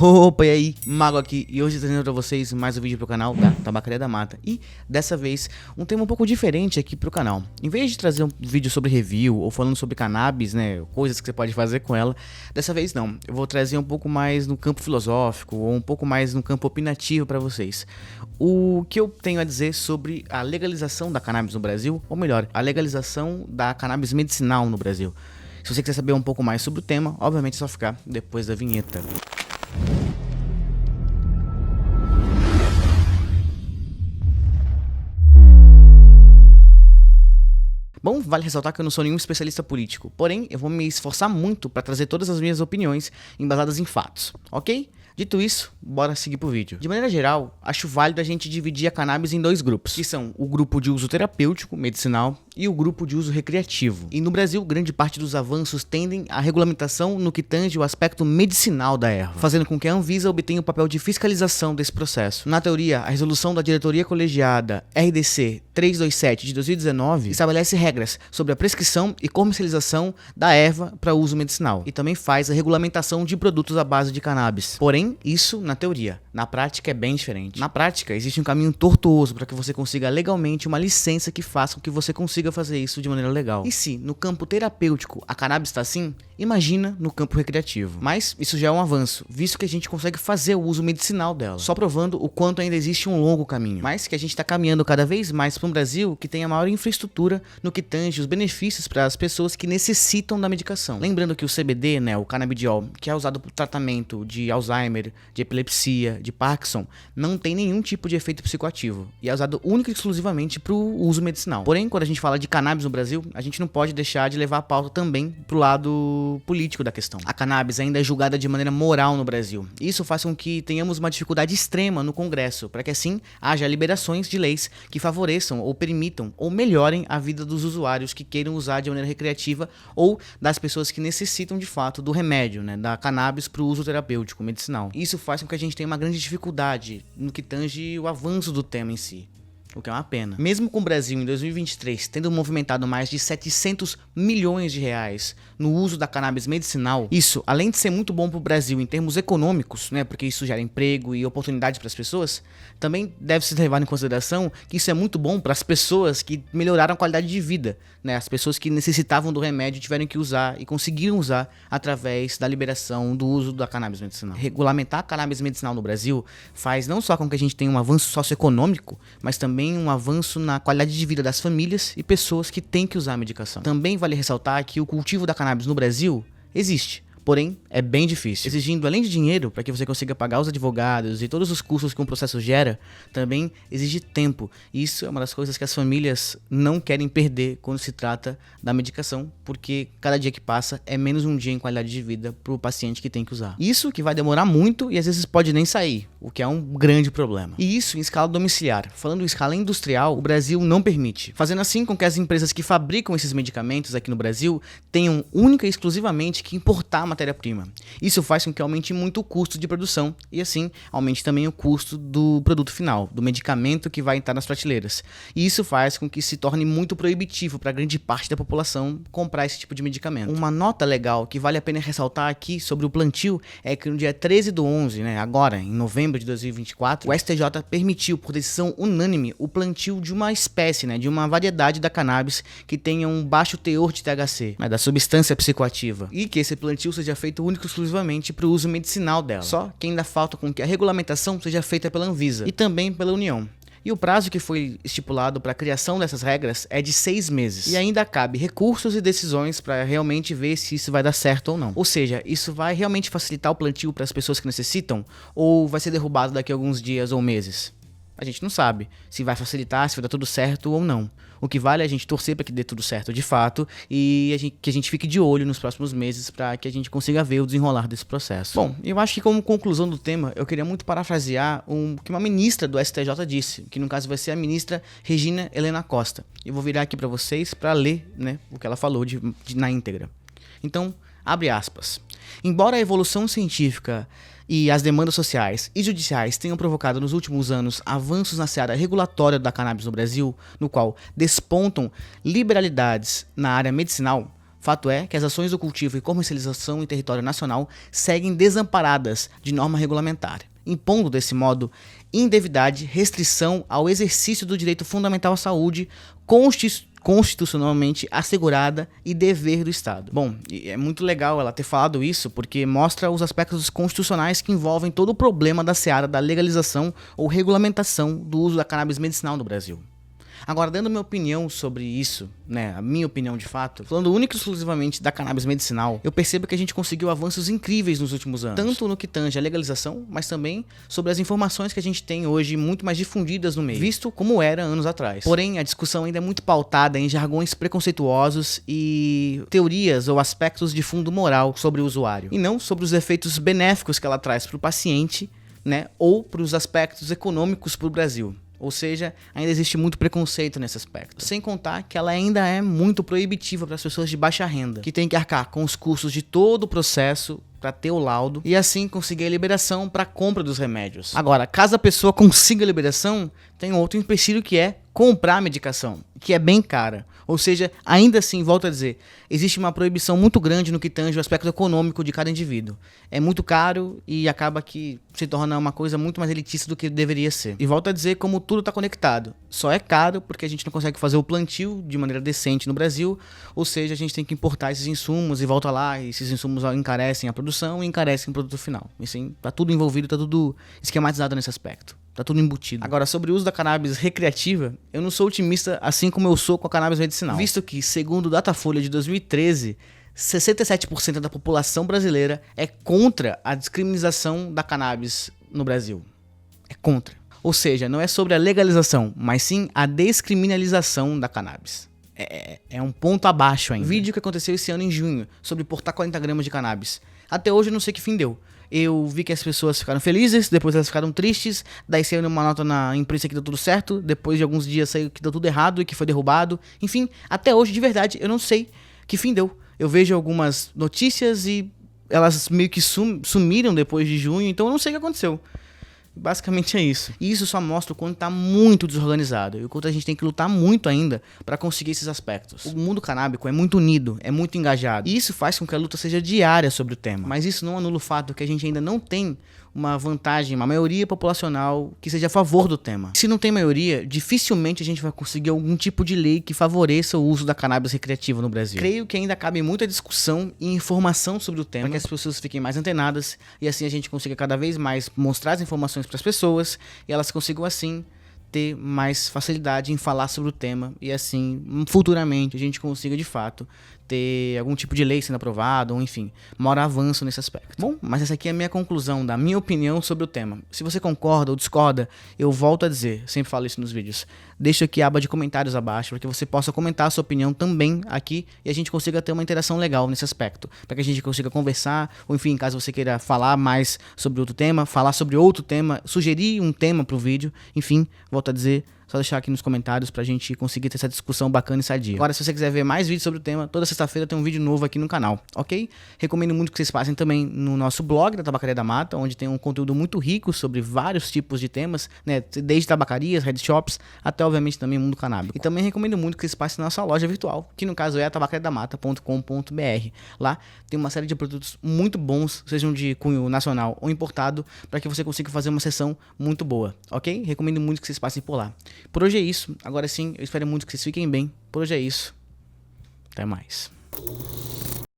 Opa, e aí, Mago aqui, e hoje trazendo pra vocês mais um vídeo pro canal da Tabacaria da Mata. E dessa vez, um tema um pouco diferente aqui pro canal. Em vez de trazer um vídeo sobre review ou falando sobre cannabis, né, coisas que você pode fazer com ela, dessa vez não. Eu vou trazer um pouco mais no campo filosófico ou um pouco mais no campo opinativo pra vocês. O que eu tenho a dizer sobre a legalização da cannabis no Brasil, ou melhor, a legalização da cannabis medicinal no Brasil. Se você quiser saber um pouco mais sobre o tema, obviamente é só ficar depois da vinheta. Bom, vale ressaltar que eu não sou nenhum especialista político, porém eu vou me esforçar muito para trazer todas as minhas opiniões embasadas em fatos, ok? Dito isso, bora seguir pro vídeo. De maneira geral, acho válido a gente dividir a cannabis em dois grupos, que são o grupo de uso terapêutico, medicinal, e o grupo de uso recreativo. E no Brasil, grande parte dos avanços tendem à regulamentação no que tange o aspecto medicinal da erva, fazendo com que a Anvisa obtenha o papel de fiscalização desse processo. Na teoria, a resolução da diretoria colegiada RDC 327 de 2019 estabelece regras sobre a prescrição e comercialização da erva para uso medicinal e também faz a regulamentação de produtos à base de cannabis. Porém, isso na teoria. Na prática é bem diferente. Na prática, existe um caminho tortuoso para que você consiga legalmente uma licença que faça com que você consiga fazer isso de maneira legal. E se no campo terapêutico a cannabis está assim, imagina no campo recreativo. Mas isso já é um avanço, visto que a gente consegue fazer o uso medicinal dela, só provando o quanto ainda existe um longo caminho. Mas que a gente está caminhando cada vez mais para um Brasil que tem a maior infraestrutura no que tange os benefícios para as pessoas que necessitam da medicação. Lembrando que o CBD, né, o canabidiol, que é usado para o tratamento de Alzheimer, de epilepsia, de Parkinson, não tem nenhum tipo de efeito psicoativo e é usado única e exclusivamente para o uso medicinal. Porém, quando a gente fala de cannabis no Brasil, a gente não pode deixar de levar a pauta também pro lado político da questão. A cannabis ainda é julgada de maneira moral no Brasil. Isso faz com que tenhamos uma dificuldade extrema no Congresso, para que assim haja liberações de leis que favoreçam ou permitam ou melhorem a vida dos usuários que queiram usar de maneira recreativa ou das pessoas que necessitam de fato do remédio, né, da cannabis para o uso terapêutico, medicinal. Isso faz com que a gente tenha uma grande dificuldade no que tange o avanço do tema em si. O que é uma pena. Mesmo com o Brasil em 2023 tendo movimentado mais de 700 milhões de reais no uso da cannabis medicinal, isso, além de ser muito bom para o Brasil em termos econômicos, né, porque isso gera emprego e oportunidade para as pessoas, também deve ser levado em consideração que isso é muito bom para as pessoas que melhoraram a qualidade de vida, né, as pessoas que necessitavam do remédio tiveram que usar e conseguiram usar através da liberação do uso da cannabis medicinal. Regulamentar a cannabis medicinal no Brasil faz não só com que a gente tenha um avanço socioeconômico, mas também um avanço na qualidade de vida das famílias e pessoas que têm que usar a medicação. Também vale ressaltar que o cultivo da cannabis no Brasil existe, porém é bem difícil, exigindo além de dinheiro para que você consiga pagar os advogados e todos os custos que um processo gera, também exige tempo. E isso é uma das coisas que as famílias não querem perder quando se trata da medicação, porque cada dia que passa é menos um dia em qualidade de vida para o paciente que tem que usar. Isso que vai demorar muito e às vezes pode nem sair, o que é um grande problema. E isso em escala domiciliar. Falando em escala industrial, o Brasil não permite, fazendo assim com que as empresas que fabricam esses medicamentos aqui no Brasil tenham única e exclusivamente que importar matéria-prima. Isso faz com que aumente muito o custo de produção e assim aumente também o custo do produto final, do medicamento que vai estar nas prateleiras. E isso faz com que se torne muito proibitivo para grande parte da população comprar esse tipo de medicamento. Uma nota legal que vale a pena ressaltar aqui sobre o plantio é que no dia 13/11, né, agora em novembro de 2024, o STJ permitiu por decisão unânime o plantio de uma espécie, né, de uma variedade da cannabis que tenha um baixo teor de THC, né, da substância psicoativa, e que esse plantio seja feito único e exclusivamente para o uso medicinal dela. Só que ainda falta com que a regulamentação seja feita pela Anvisa e também pela União. E o prazo que foi estipulado para a criação dessas regras é de 6 meses. E ainda cabe recursos e decisões para realmente ver se isso vai dar certo ou não. Ou seja, isso vai realmente facilitar o plantio para as pessoas que necessitam? Ou vai ser derrubado daqui a alguns dias ou meses? A gente não sabe se vai facilitar, se vai dar tudo certo ou não. O que vale é a gente torcer para que dê tudo certo de fato e que a gente fique de olho nos próximos meses para que a gente consiga ver o desenrolar desse processo. Bom, eu acho que como conclusão do tema, eu queria muito parafrasear o que uma ministra do STJ disse, que no caso vai ser a ministra Regina Helena Costa. Eu vou virar aqui para vocês para ler, né, o que ela falou na íntegra. Então, abre aspas. Embora a evolução científica e as demandas sociais e judiciais tenham provocado nos últimos anos avanços na seara regulatória da cannabis no Brasil, no qual despontam liberalidades na área medicinal, Fato é que as ações do cultivo e comercialização em território nacional seguem desamparadas de norma regulamentar, impondo desse modo indevidade, restrição ao exercício do direito fundamental à saúde constitucionalmente assegurada e dever do Estado. Bom, é muito legal ela ter falado isso, porque mostra os aspectos constitucionais que envolvem todo o problema da seara da legalização ou regulamentação do uso da cannabis medicinal no Brasil. Agora, dando minha opinião sobre isso, né, a minha opinião de fato, falando única e exclusivamente da cannabis medicinal, eu percebo que a gente conseguiu avanços incríveis nos últimos anos, tanto no que tange a legalização, mas também sobre as informações que a gente tem hoje muito mais difundidas no meio, visto como era anos atrás. Porém, a discussão ainda é muito pautada em jargões preconceituosos e teorias ou aspectos de fundo moral sobre o usuário, e não sobre os efeitos benéficos que ela traz para o paciente, né, ou para os aspectos econômicos para o Brasil. Ou seja, ainda existe muito preconceito nesse aspecto. Sem contar que ela ainda é muito proibitiva para as pessoas de baixa renda, que têm que arcar com os custos de todo o processo para ter o laudo e assim conseguir a liberação para a compra dos remédios. Agora, caso a pessoa consiga a liberação, tem outro empecilho que é comprar a medicação, que é bem cara. Ou seja, ainda assim, volto a dizer, existe uma proibição muito grande no que tange o aspecto econômico de cada indivíduo. É muito caro e acaba que se torna uma coisa muito mais elitista do que deveria ser. E volto a dizer, como tudo está conectado. Só é caro porque a gente não consegue fazer o plantio de maneira decente no Brasil, ou seja, a gente tem que importar esses insumos e volta lá, e esses insumos encarecem a produção e encarecem o produto final. Assim, tá tudo envolvido, tá tudo esquematizado nesse aspecto. Tá tudo embutido. Agora, sobre o uso da cannabis recreativa, eu não sou otimista assim como eu sou com a cannabis medicinal. Visto que, segundo o Datafolha de 2013, 67% da população brasileira é contra a descriminalização da cannabis no Brasil. É contra. Ou seja, não é sobre a legalização, mas sim a descriminalização da cannabis. É um ponto abaixo ainda. Vídeo que aconteceu esse ano em junho, sobre portar 40 gramas de cannabis. Até hoje eu não sei que fim deu. Eu vi que as pessoas ficaram felizes, depois elas ficaram tristes, daí saiu uma nota na imprensa que deu tudo certo, depois de alguns dias saiu que deu tudo errado e que foi derrubado. Enfim, até hoje, de verdade, eu não sei que fim deu. Eu vejo algumas notícias e elas meio que sumiram depois de junho, então eu não sei o que aconteceu. Basicamente é isso. E isso só mostra o quanto tá muito desorganizado e o quanto a gente tem que lutar muito ainda para conseguir esses aspectos. O mundo canábico é muito unido, é muito engajado. E isso faz com que a luta seja diária sobre o tema. Mas isso não anula o fato que a gente ainda não tem uma vantagem, uma maioria populacional que seja a favor do tema. Se não tem maioria, dificilmente a gente vai conseguir algum tipo de lei que favoreça o uso da cannabis recreativa no Brasil. Creio que ainda cabe muita discussão e informação sobre o tema para que as pessoas fiquem mais antenadas e assim a gente consiga cada vez mais mostrar as informações para as pessoas e elas consigam assim ter mais facilidade em falar sobre o tema e assim futuramente a gente consiga de fato ter algum tipo de lei sendo aprovada ou enfim, maior avanço nesse aspecto. Bom, mas essa aqui é a minha conclusão da minha opinião sobre o tema. Se você concorda ou discorda, eu volto a dizer, sempre falo isso nos vídeos, deixa aqui a aba de comentários abaixo para que você possa comentar a sua opinião também aqui e a gente consiga ter uma interação legal nesse aspecto, para que a gente consiga conversar ou enfim, caso você queira falar mais sobre outro tema, falar sobre outro tema, sugerir um tema para o vídeo, enfim, volto a dizer, só deixar aqui nos comentários pra gente conseguir ter essa discussão bacana e sadia. Agora, se você quiser ver mais vídeos sobre o tema, toda sexta-feira tem um vídeo novo aqui no canal, ok? Recomendo muito que vocês passem também no nosso blog da Tabacaria da Mata, onde tem um conteúdo muito rico sobre vários tipos de temas, né? Desde tabacarias, head shops, até obviamente também o mundo canábico. E também recomendo muito que vocês passem na nossa loja virtual, que no caso é a tabacariadamata.com.br. Lá tem uma série de produtos muito bons, sejam de cunho nacional ou importado, para que você consiga fazer uma sessão muito boa, ok? Recomendo muito que vocês passem por lá. Por hoje é isso. Agora sim, eu espero muito que vocês fiquem bem. Por hoje é isso. Até mais.